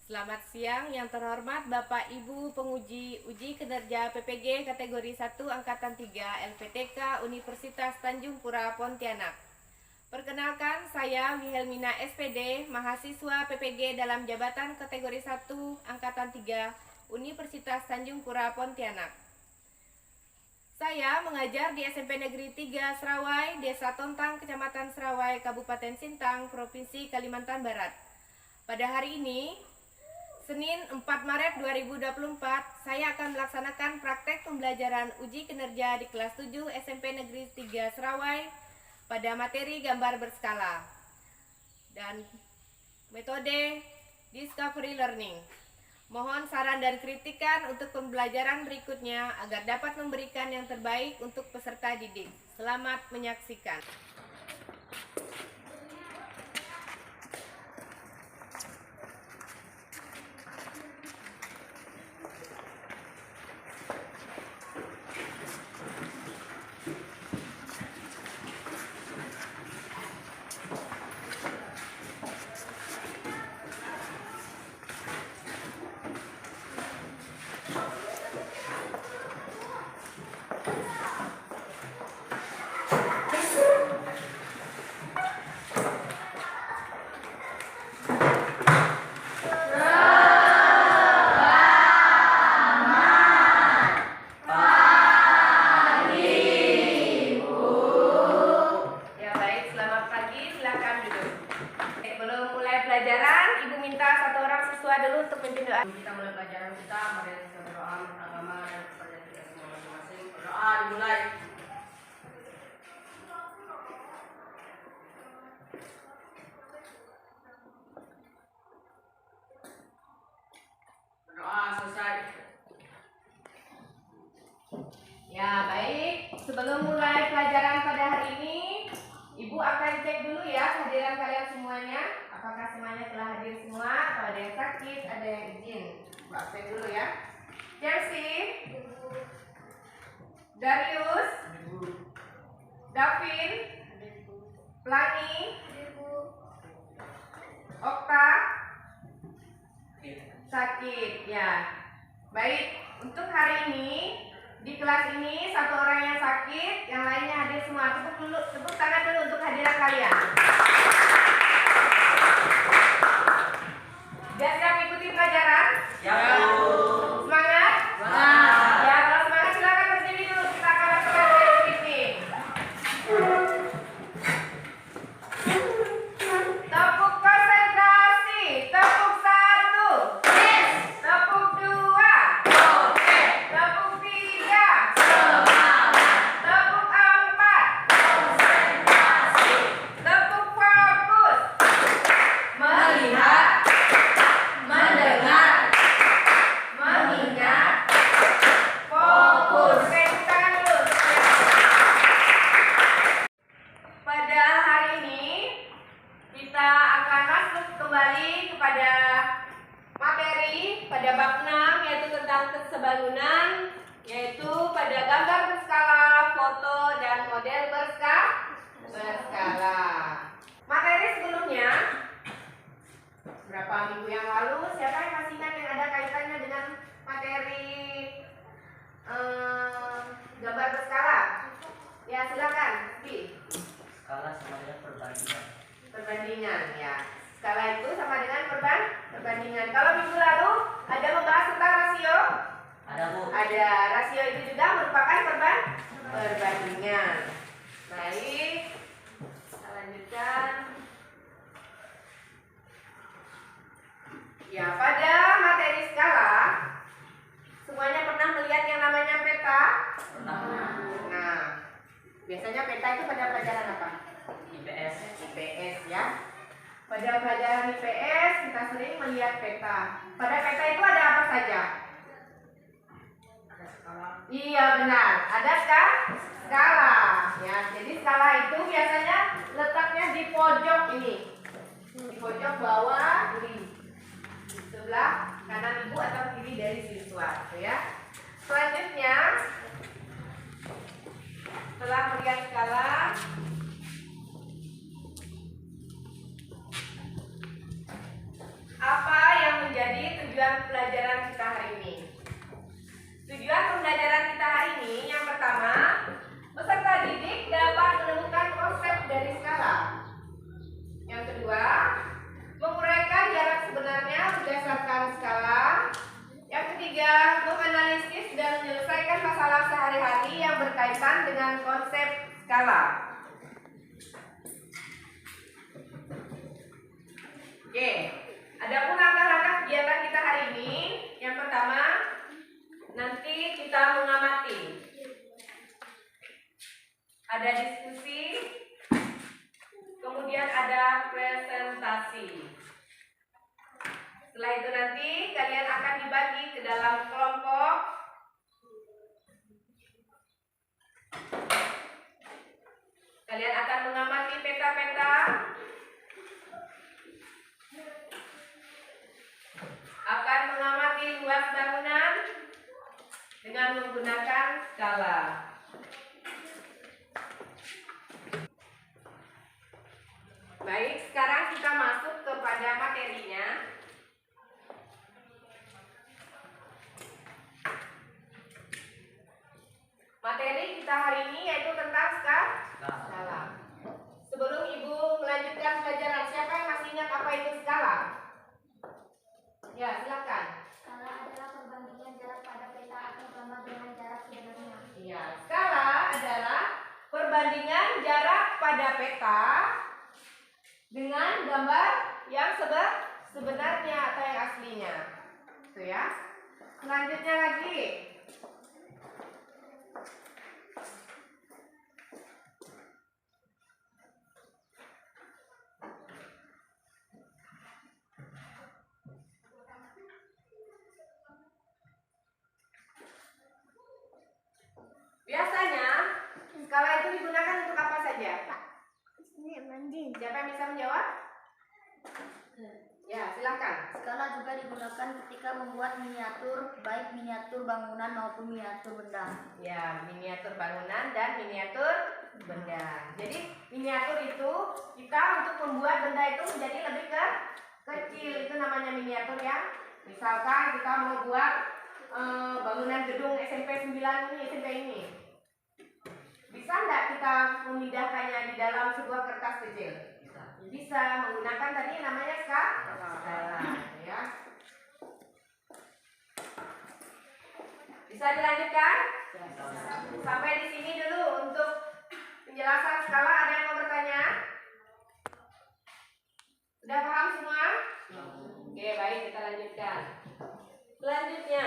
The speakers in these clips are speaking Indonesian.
Selamat siang yang terhormat Bapak Ibu penguji uji kinerja PPG kategori 1 Angkatan 3 LPTK Universitas Tanjung Pura Pontianak. Perkenalkan, saya Wilhelmina SPD, mahasiswa PPG dalam jabatan kategori 1 Angkatan 3 Universitas Tanjung Pura Pontianak. Saya mengajar di SMP Negeri 3 Serawai, Desa Tontang, Kecamatan Serawai, Kabupaten Sintang, Provinsi Kalimantan Barat. Pada hari ini, Senin 4 Maret 2024, saya akan melaksanakan praktek pembelajaran uji kinerja di kelas 7 SMP Negeri 3 Serawai pada materi gambar berskala dan metode Discovery Learning. Mohon saran dan kritikan untuk pembelajaran berikutnya agar dapat memberikan yang terbaik untuk peserta didik. Selamat menyaksikan. Kita mulai pelajaran kita, mari kita berdoa menurut agama dan kepada kita semua masing-masing. Berdoa dimulai. Berdoa selesai. Ya, baik. Sebelum mulai pelajaran pada hari ini, Ibu akan cek dulu ya kehadiran kalian semuanya. Apakah semuanya telah hadir semua? Kalau ada yang sakit, ada yang izin. Ibu cek dulu ya. Chelsea, Darius, Davin, Plani, Okta, sakit ya. Baik, untuk hari ini di kelas ini satu orang yang sakit, yang lainnya hadir semua. Tepuk tangan dulu untuk hadiran kalian. Sudah siap ikuti pelajaran? Ya. Semangat? Semangat. Ya, kalau semangat silakan berdiri dulu. Kita akan lakukan dari sini. Tepuk konsentrasi. Tepuk 1. Tepuk 2. Tepuk 3. Tepuk 4. Tepuk fokus. Melihat, mendengar, mengingat, fokus. Oke, tepuk tangan dulu. Pada hari ini kita akan masuk kembali kepada materi pada bab 6, yaitu tentang kesebangunan, yaitu pada gambar berskala, foto, dan model berskala. Materi sebelumnya, berapa minggu yang lalu, siapa yang masih ingat yang ada kaitannya dengan materi gambar berskala? Ya, silakan. Skala sama dengan perbandingan. Perbandingan ya. Skala itu sama dengan perbandingan. Kalau minggu lalu ada membahas tentang rasio? Ada, Bu. Ada. Rasio itu juga merupakan perbandingan. Baik. Kita lanjutkan. Ya, pada materi skala semuanya pernah melihat yang namanya peta? Nah, biasanya peta itu pada pelajaran apa? IPS ya. Pada pelajaran IPS kita sering melihat peta. Pada peta itu ada apa saja? Ada skala. Iya, benar. Ada skala. Ya, jadi skala itu biasanya letaknya di pojok ini. Di pojok bawah kiri. Di sebelah kanan ibu atau kiri dari siswa, gitu ya. Selanjutnya, setelah melihat skala, apa yang menjadi tujuan pelajaran kita hari ini. Tujuan pembelajaran kita hari ini yang pertama, peserta didik dapat menemukan konsep dari skala. Yang kedua, menguraikan jarak sebenarnya berdasarkan skala. Yang ketiga, menganalisis dan menyelesaikan masalah sehari-hari yang berkaitan dengan konsep skala. Oke, adapun langkah-langkah kegiatan kita hari ini, yang pertama, nanti kita mengamati. Ada diskusi, kemudian ada presentasi. Setelah itu nanti kalian akan dibagi ke dalam kelompok. Kalian akan mengamati peta-peta, akan mengamati luas bangunan dengan menggunakan skala. Baik, sekarang kita masuk kepada materinya. Materi kita hari ini yaitu tentang skala. Sebelum Ibu melanjutkan pelajaran, siapa yang masih ingat apa itu skala? Ya, silakan. Skala adalah perbandingan jarak pada peta atau gambar dengan jarak sebenarnya. Ya, skala adalah perbandingan jarak pada peta dengan gambar yang sebenarnya atau yang aslinya. Itu ya. Selanjutnya lagi. Biasanya skala itu digunakan untuk apa saja? Siapa yang bisa menjawab? Ya, silakan. Skala juga digunakan ketika membuat miniatur, baik miniatur bangunan maupun miniatur benda. Ya, miniatur bangunan dan miniatur benda. Jadi miniatur itu kita untuk membuat benda itu menjadi lebih kecil, itu namanya miniatur ya. Misalkan kita mau buat bangunan gedung SMP 9 ini, SMP ini. Bisa enggak kita memindahkannya di dalam sebuah kertas kecil? Bisa menggunakan tadi namanya skala, ya. Bisa dilanjutkan? Sampai di sini dulu untuk penjelasan skala. Ada yang mau bertanya? Sudah paham semua? Oke, baik, kita lanjutkan. Selanjutnya,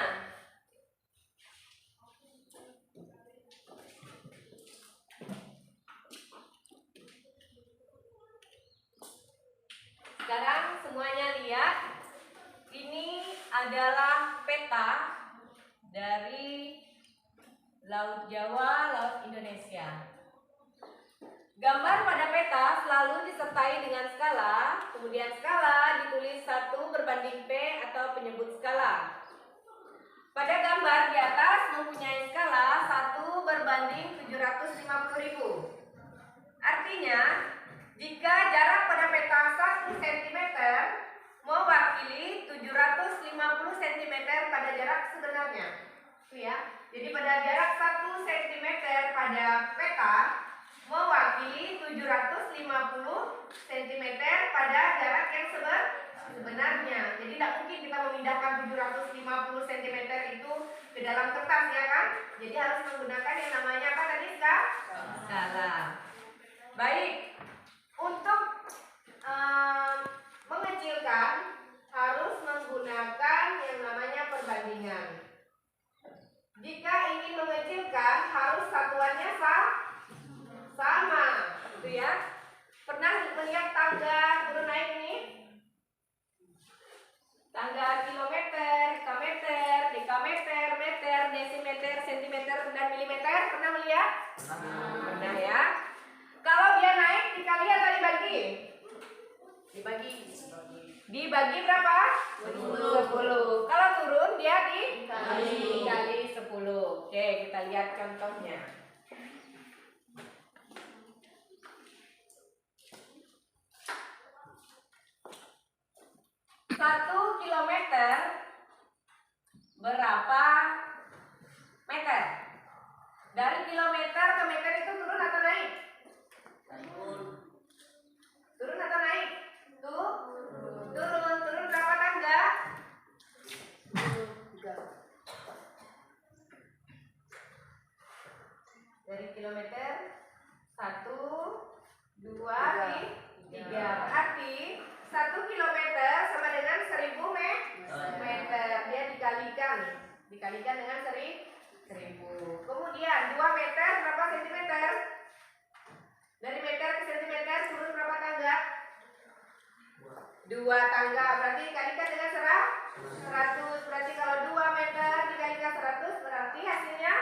sekarang semuanya lihat, ini adalah peta dari Laut Jawa, Laut Indonesia. Gambar pada peta selalu disertai dengan skala, kemudian skala ditulis 1 berbanding P atau penyebut skala. Pada gambar di atas mempunyai skala 1 berbanding 750.000. Artinya, jika jarak pada peta 1 cm mewakili 750 cm pada jarak sebenarnya. Itu ya. Jadi pada jarak 1 cm pada peta mewakili 750 cm pada jarak yang sebenarnya. Jadi tidak mungkin kita memindahkan 750 cm itu ke dalam kertas ya kan. Jadi harus menggunakan yang namanya apa tadi skala. Baik. Untuk mengecilkan harus menggunakan yang namanya perbandingan. Jika ingin mengecilkan harus satuannya sama, gitu ya. Pernah melihat tangga turun naik ini? Tangga kilometer, hektameter, dekameter, meter, desimeter, sentimeter, dan milimeter. Pernah melihat? Pernah ya. Kalau dia naik dikali atau dibagi? Dibagi berapa? 10. Kalau turun dia dikali 10. Oke, kita lihat contohnya. 1 kilometer dikalikan dengan 1000. Kemudian 2 meter berapa sentimeter? Dari meter ke sentimeter turun berapa tangga? 2 tangga, berarti dikalikan dengan 100. Berarti kalau 2 meter dikalikan 100 berarti hasilnya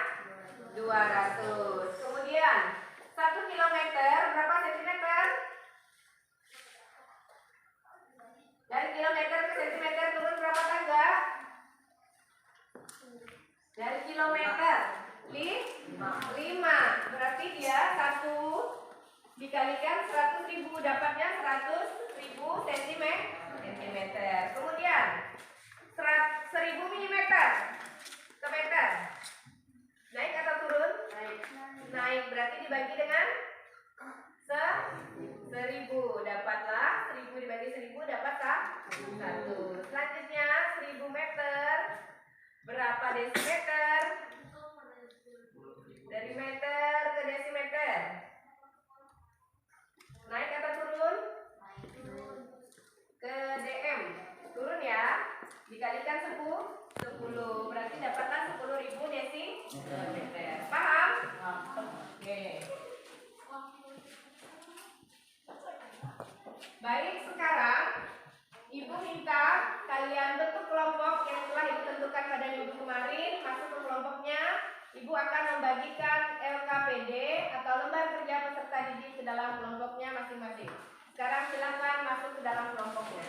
200. Kemudian 1 kilometer berapa sentimeter? Dari kilometer ke sentimeter turun berapa tangga? Dari kilometer 5. Berarti dia 1 dikalikan 100.000 dapatnya 100.000 cm. Kemudian 1000 mm ke meter. Naik atau turun? Naik. Berarti dibagi dengan 1000. Dapatlah 1000 dibagi 1000 dapat 1. Selanjutnya 1000 meter berapa desimeter? Dari meter ke desimeter. Naik atau turun? Ke dm. Turun ya. Dikalikan 10. Berarti dapatlah 10.000 desimeter. Paham? Oke. Baik, sekarang Ibu minta kalian bentuk kelompok yang telah Ibu tentukan pada minggu kemarin. Masuk ke kelompoknya. Ibu akan membagikan LKPD atau lembar kerja peserta didik ke dalam kelompoknya masing-masing. Sekarang silakan masuk ke dalam kelompoknya.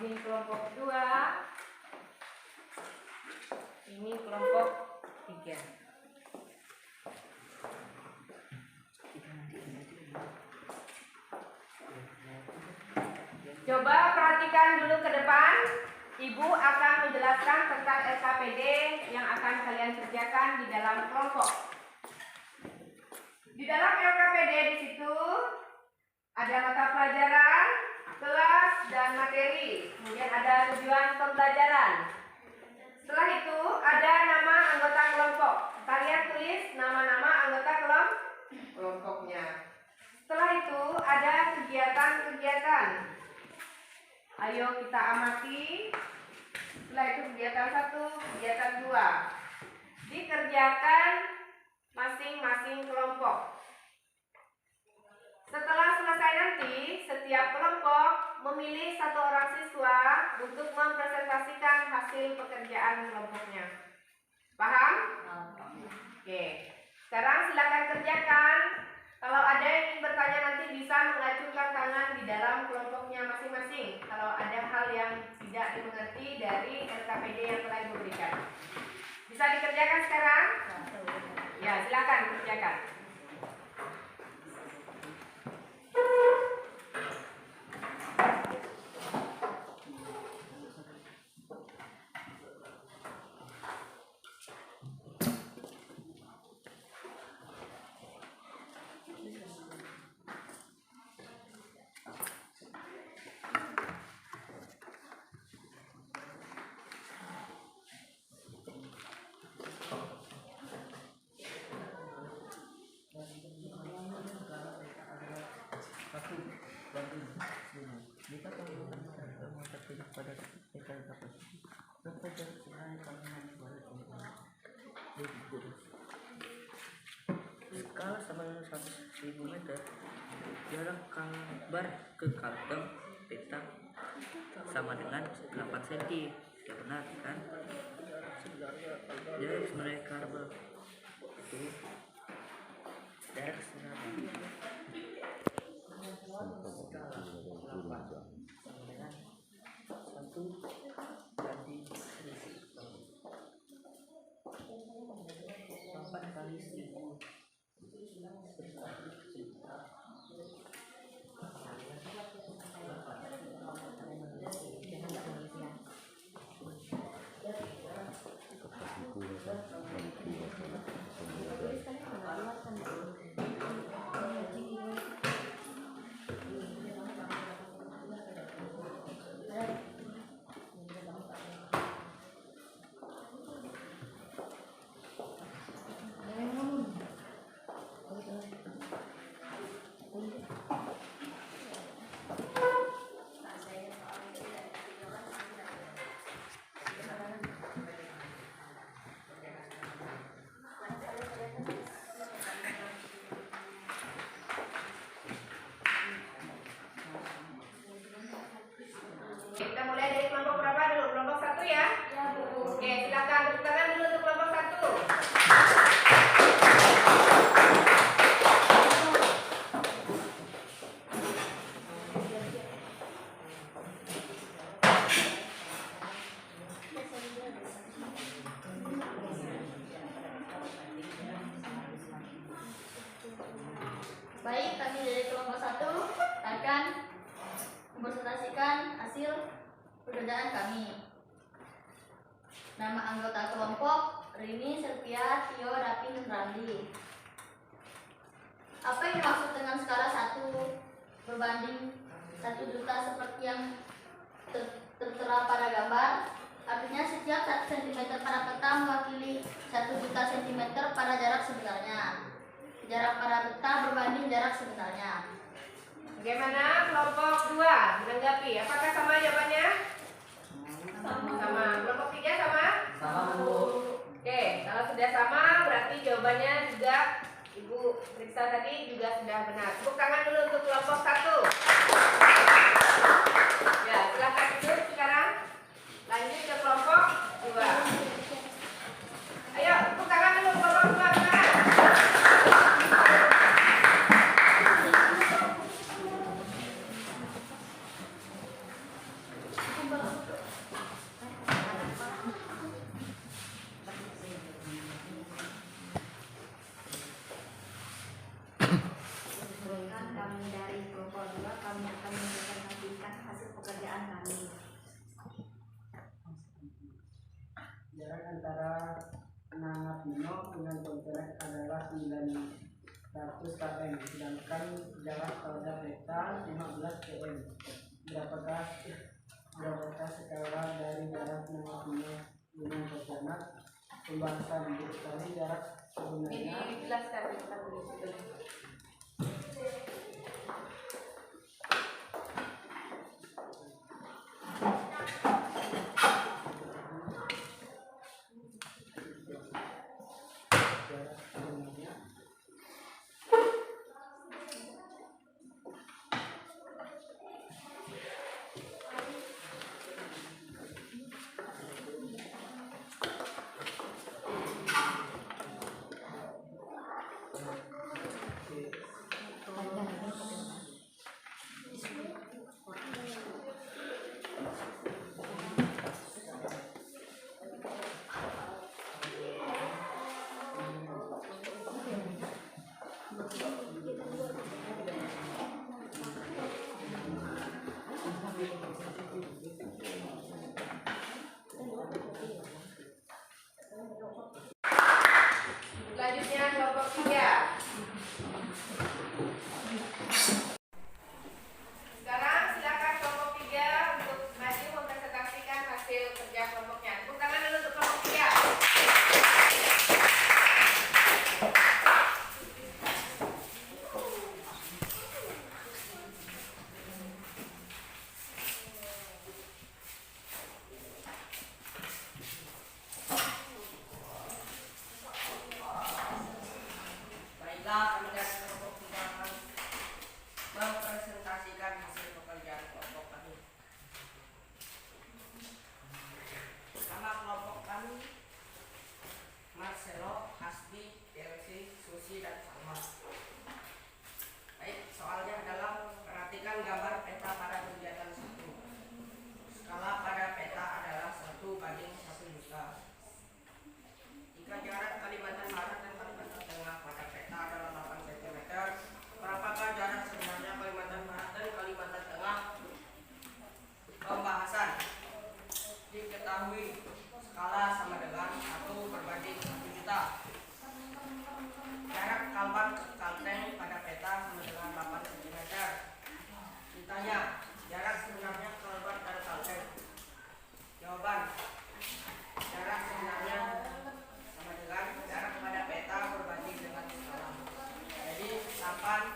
Ini kelompok 2, ini kelompok 3. Coba perhatikan dulu ke depan. Ibu akan menjelaskan tentang LKPD yang akan kalian kerjakan di dalam kelompok. Di dalam LKPD di situ ada mata pelajaran, kelas, dan materi. Kemudian ada tujuan pembelajaran. Setelah itu ada nama anggota kelompok. Kalian tulis nama-nama anggota kelompoknya. Setelah itu ada kegiatan-kegiatan. Ayo kita amati. Setelah itu kegiatan 1, kegiatan 2. Dikerjakan masing-masing kelompok. Setelah selesai nanti, setiap kelompok memilih 1 orang siswa untuk mempresentasikan hasil pekerjaan kelompoknya. Paham? Oke. Sekarang silakan kerjakan. Kalau ada yang ingin bertanya nanti bisa mengacungkan tangan di dalam kelompoknya masing-masing. Kalau ada hal yang tidak dimengerti dari LKPD yang telah Ibu berikan. Bisa dikerjakan sekarang? Ya, silakan kerjakan. Skala sama dengan 100.000 meter, jarak Kalbar ke Kalteng peta sama dengan 8 cm. Ya benar kan? Jarak sebenarnya Kalbar itu jarak sebenarnya 1 banding 1000. 8 kali Kita mulai dari kelompok berapa dulu? Kelompok 1 ya? Oke, silakan tepuk tangan dulu untuk kelompok 1. Baik, kami dari kelompok 1 akan mempresentasikan hasil pekerjaan kami. Nama anggota kelompok Rini, Selvia, Tio, Rapin, dan Randi. Apa yang dimaksud dengan skala 1 berbanding 1 juta seperti yang tertera pada gambar? Artinya setiap 1 cm pada peta mewakili 1 juta cm pada jarak sebenarnya. Jarak pada peta berbanding jarak sebenarnya. Bagaimana kelompok 2 menanggapi? Apakah sama jawabannya? Sama. Kelompok 3 sama? Oke, kalau sudah sama berarti jawabannya juga Ibu periksa tadi juga sudah benar. Tepuk tangan dulu untuk kelompok 1. Ya, silakan duduk sekarang. Lanjut ke kelompok 2. Ayo, tepuk tangan dulu kelompok 2 sekarang. Kami dari kelompok 2 kami akan mempresentasikan hasil pekerjaan kami. Jarak antara Nana Pino dengan kontener adalah 900 km, sedangkan jarak pada peta 15 km. Berapakah skala dari jarak Nana Pino dengan kontener? Pembahasan dikali jarak sebenarnya. Dijelaskan kita dulu.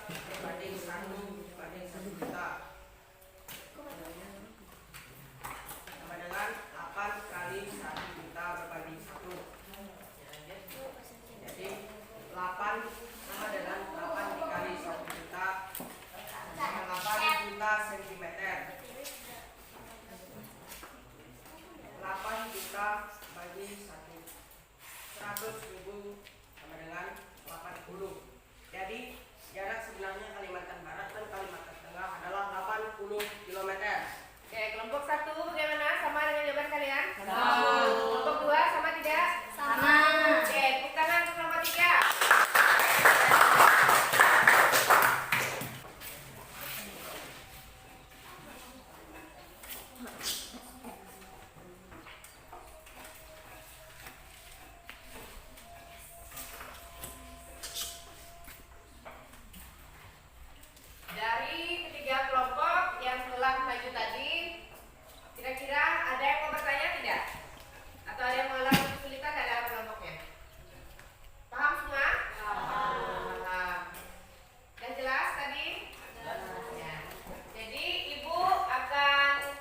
berbanding 1 juta. Sama dengan 8 kali 1 juta berbanding 1. Jadi 8 sama dengan 8 dikali 1 juta sama 8 juta sentimeter. 8 juta bagi 100.000 sama dengan 80. Jadi jarak sebenarnya Kalimantan Barat dan Kalimantan Tengah adalah 80 km. Oke, kelompok 1 bagaimana? Sama dengan jawaban kalian? Sama. Kelompok 2 sama tidak? Sama. Oke, tepuk tangan untuk kelompok 3. Dari ketiga kelompok yang telah maju tadi, kira-kira ada yang mau bertanya tidak? Atau ada yang mengalami kesulitan dalam kelompoknya? Paham semua? Paham. Sudah jelas tadi? Ya. Jadi Ibu akan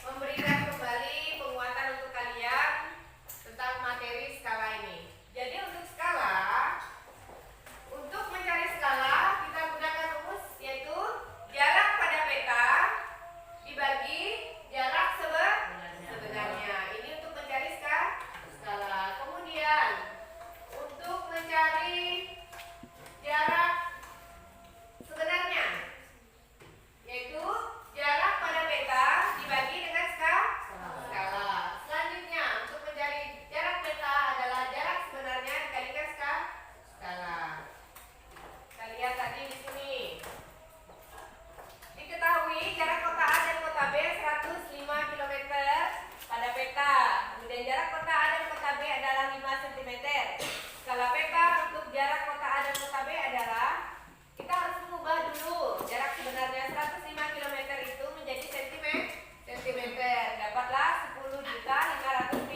memberikan kembali penguatan untuk kalian tentang materi skala ini. Jadi untuk skala, untuk mencari skala kita gunakan rumus yaitu jarak pada peta dibagi jarak sebenarnya. Ini untuk mencari skala. Kemudian untuk mencari jarak sebenarnya yaitu jarak pada peta dibagi dengan skala. Selanjutnya untuk mencari jarak peta adalah jarak sebenarnya dikalikan skala. Kita lihat tadi di sini. Diketahui jarak kota A dan kota B 105 km pada peta. Kemudian jarak kota A dan kota B adalah 5 cm. Skala peta untuk jarak kota A dan kota B adalah kita harus mengubah dulu jarak sebenarnya 105 km itu menjadi sentimeter. Dapatlah 10.500.000.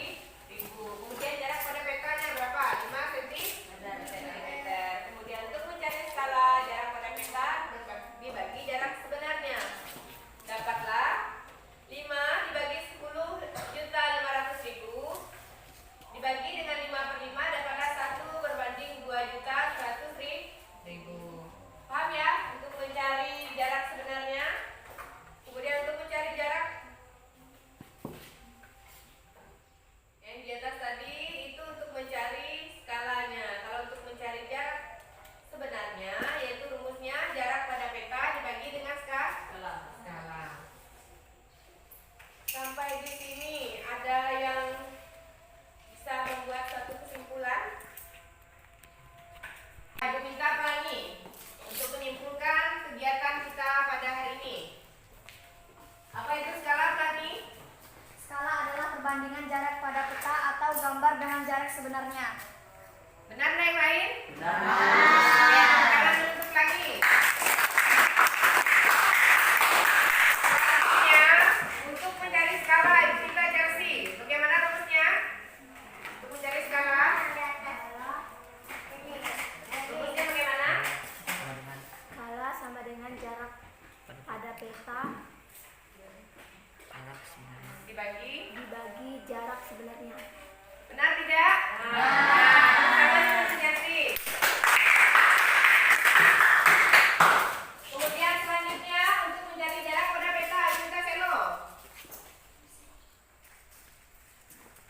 Kemudian jarak pada petanya berapa? 5 cm. Kemudian untuk mencari skala jarak pada peta dibagi jarak sebenarnya. Dapatlah 5 dibagi 10.500.000 dibagi dengan 5/5 dapatlah 1 berbanding 2.100.000. Paham ya? Untuk mencari jarak sebenarnya. Kemudian untuk mencari jarak yang di atas tadi itu untuk mencari skalanya. Kalau untuk mencari jarak sebenarnya yaitu rumusnya jarak pada peta dibagi dengan skala. Sampai di sini ada yang bisa membuat satu kesimpulan? Aku minta Pelangi untuk menyimpulkan kegiatan kita pada hari ini. Apa itu skala, Pelangi? Skala adalah perbandingan jarak pada peta atau gambar dengan jarak sebenarnya. Benar yang lain? Benar. Ya, tangan untuk Pelangi. Selanjutnya, untuk mencari skala Ibu minta Chelsea. Bagaimana rumusnya? Untuk mencari skala? Rumusnya bagaimana? Skala sama dengan jarak pada peta Dibagi. jarak sebenarnya. Benar tidak? Tangan untuk Chelsea. Kemudian selanjutnya untuk mencari jarak pada peta Ibu minta Selo.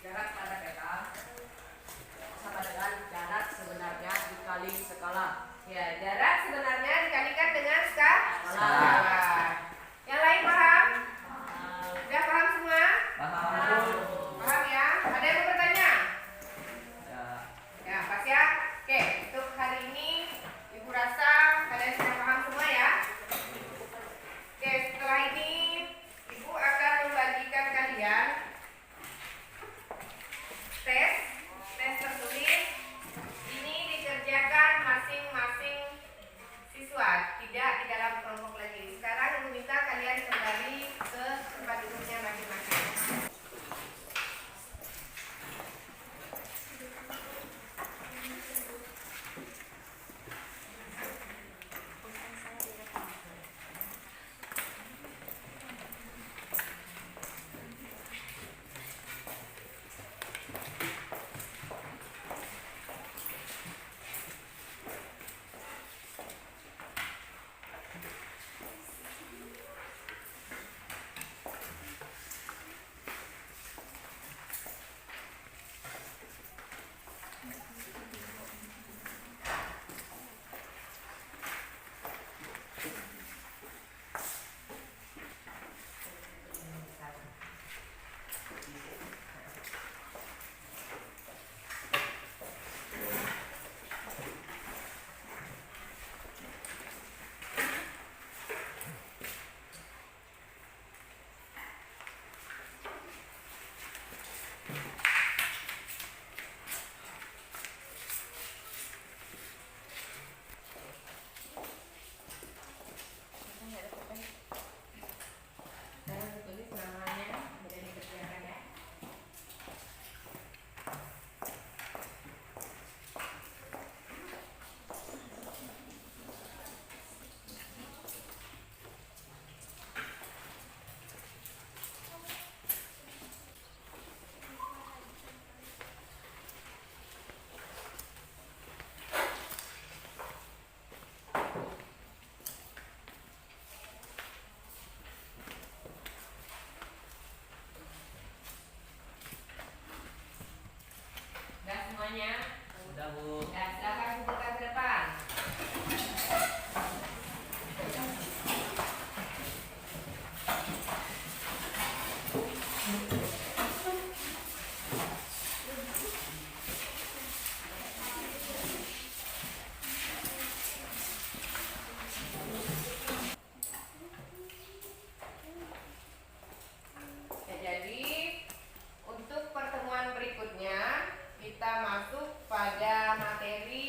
Jarak pada peta sama dengan jarak sebenarnya dikali skala. Ya, jarak sebenarnya dikalikan dengan skala. Skala. Yang lain paham? Sudah paham semua? Paham. Paham ya? Ada yang mau bertanya? Ya. Ya, pas ya. Oke, untuk hari ini Ibu rasa kalian sudah paham semua ya. Oke, setelah ini Ibu akan membagikan kalian tes tertulis. Ini dikerjakan masing-masing semuanya? Udah Bu. Ya, silakan kumpulkan ke depan. Ya, jadi untuk pertemuan berikutnya kita masuk pada materi